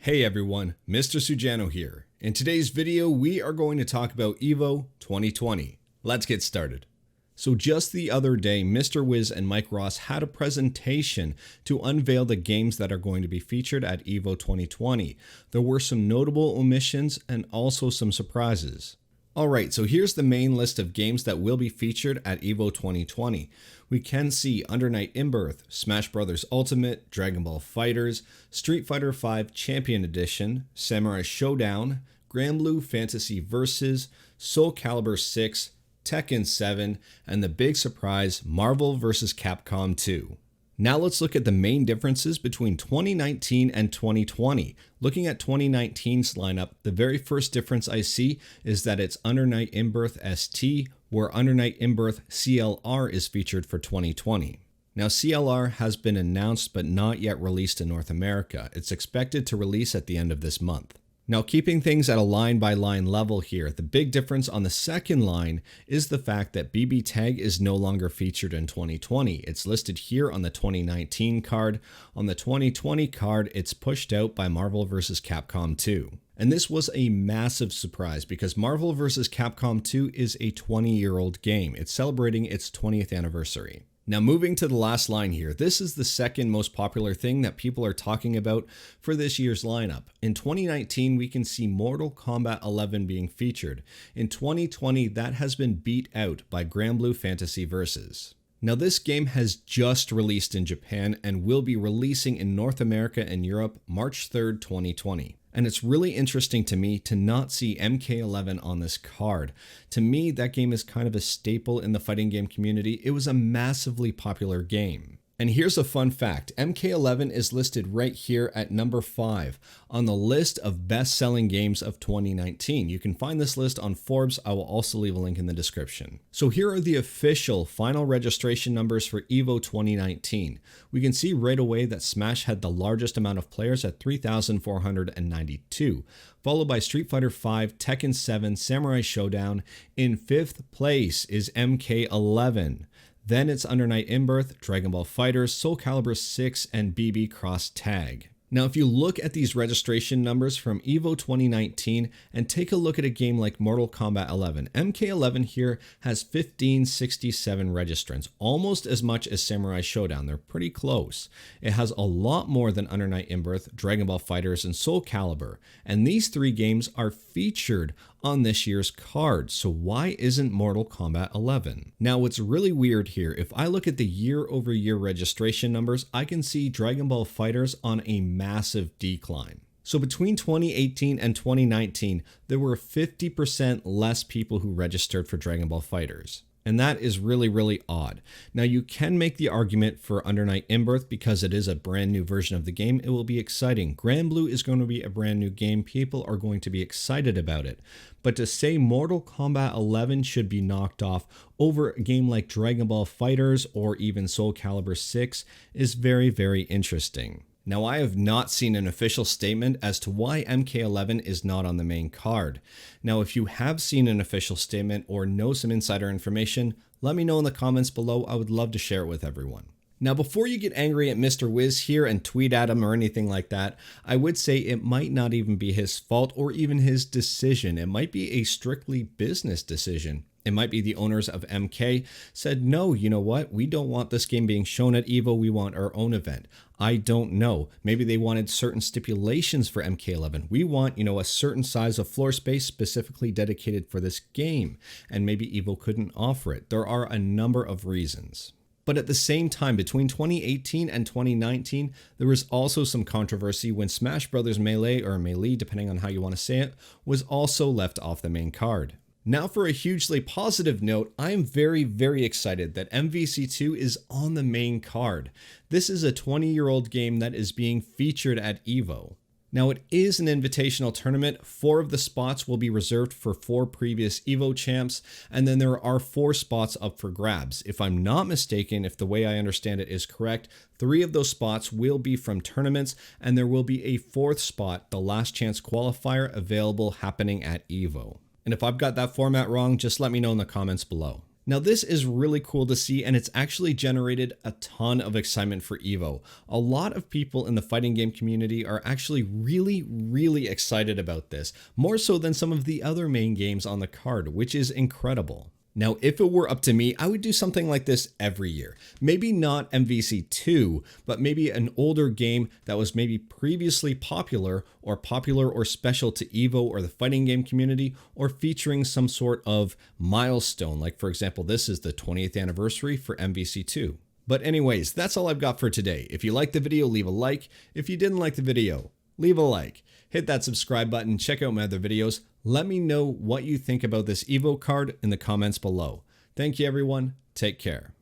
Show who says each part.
Speaker 1: Hey everyone, Mr. Sujano here. In today's video, we are going to talk about EVO 2020. Let's get started. So just the other day, Mr. Wiz and Mike Ross had a presentation to unveil the games that are going to be featured at EVO 2020. There were some notable omissions and also some surprises. Alright, so here's the main list of games that will be featured at EVO 2020. We can see Under Night In-Birth, Smash Bros. Ultimate, Dragon Ball FighterZ, Street Fighter V Champion Edition, Samurai Shodown, Granblue Fantasy Versus, Soul Calibur 6, Tekken 7, and the big surprise, Marvel vs. Capcom 2. Now let's look at the main differences between 2019 and 2020. Looking at 2019's lineup, the very first difference I see is that it's Under Night In-Birth ST, where Under Night In-Birth CLR is featured for 2020. Now CLR has been announced but not yet released in North America. It's expected to release at the end of this month. Now keeping things at a line-by-line level here, the big difference on the second line is the fact that BB Tag is no longer featured in 2020. It's listed here on the 2019 card. On the 2020 card, it's pushed out by Marvel vs. Capcom 2. And this was a massive surprise because Marvel vs. Capcom 2 is a 20-year-old game. It's celebrating its 20th anniversary. Now moving to the last line here, this is the second most popular thing that people are talking about for this year's lineup. In 2019, we can see Mortal Kombat 11 being featured. In 2020, that has been beat out by Granblue Fantasy Versus. Now this game has just released in Japan and will be releasing in North America and Europe March 3rd, 2020. And it's really interesting to me to not see MK11 on this card. To me, that game is kind of a staple in the fighting game community. It was a massively popular game. And here's a fun fact, MK11 is listed right here at number 5 on the list of best-selling games of 2019. You can find this list on Forbes. I will also leave a link in the description. So here are the official final registration numbers for EVO 2019. We can see right away that Smash had the largest amount of players at 3,492, followed by Street Fighter V, Tekken 7, Samurai Shodown. In 5th place is MK11. Then it's Under Night In-Birth, Dragon Ball FighterZ, Soul Calibur 6, and BB Cross Tag. Now if you look at these registration numbers from EVO 2019 and take a look at a game like Mortal Kombat 11, MK11 here has 1567 registrants, almost as much as Samurai Shodown. They're pretty close. It has a lot more than Under Night In-Birth, Dragon Ball FighterZ, and Soul Calibur. And these three games are featured on this year's card, so why isn't Mortal Kombat 11? Now what's really weird here, if I look at the year-over-year registration numbers, I can see Dragon Ball FighterZ on a massive decline. So between 2018 and 2019, there were 50% less people who registered for Dragon Ball FighterZ. And that is really, really odd. Now you can make the argument for Under Night In-Birth because it is a brand new version of the game. It will be exciting. Granblue is going to be a brand new game. People are going to be excited about it. But to say Mortal Kombat 11 should be knocked off over a game like Dragon Ball FighterZ or even Soul Calibur 6 is very, very interesting. Now I have not seen an official statement as to why MK11 is not on the main card. Now if you have seen an official statement or know some insider information, let me know in the comments below. I would love to share it with everyone. Now before you get angry at Mr. Wiz here and tweet at him or anything like that, I would say it might not even be his fault or even his decision. It might be a strictly business decision. It might be the owners of MK said, no, you know what? We don't want this game being shown at EVO. We want our own event. I don't know. Maybe they wanted certain stipulations for MK11. We want, a certain size of floor space specifically dedicated for this game. And maybe EVO couldn't offer it. There are a number of reasons. But at the same time, between 2018 and 2019, there was also some controversy when Smash Bros. Melee, or Melee, depending on how you want to say it, was also left off the main card. Now for a hugely positive note, I am very, very excited that MVC2 is on the main card. This is a 20-year-old game that is being featured at EVO. Now it is an invitational tournament. 4 of the spots will be reserved for 4 previous EVO champs, and then there are 4 spots up for grabs. If I'm not mistaken, if the way I understand it is correct, 3 of those spots will be from tournaments, and there will be a 4th spot, the last chance qualifier, available happening at EVO. And if I've got that format wrong, just let me know in the comments below. Now this is really cool to see, and it's actually generated a ton of excitement for EVO. A lot of people in the fighting game community are actually really excited about this, more so than some of the other main games on the card, which is incredible. Now, if it were up to me, I would do something like this every year. Maybe not MVC2, but maybe an older game that was maybe previously popular or special to EVO or the fighting game community, or featuring some sort of milestone. Like for example, this is the 20th anniversary for MVC2. But anyways, that's all I've got for today. If you liked the video, leave a like. If you didn't like the video, leave a like. Hit that subscribe button, check out my other videos. Let me know what you think about this EVO card in the comments below. Thank you everyone, take care.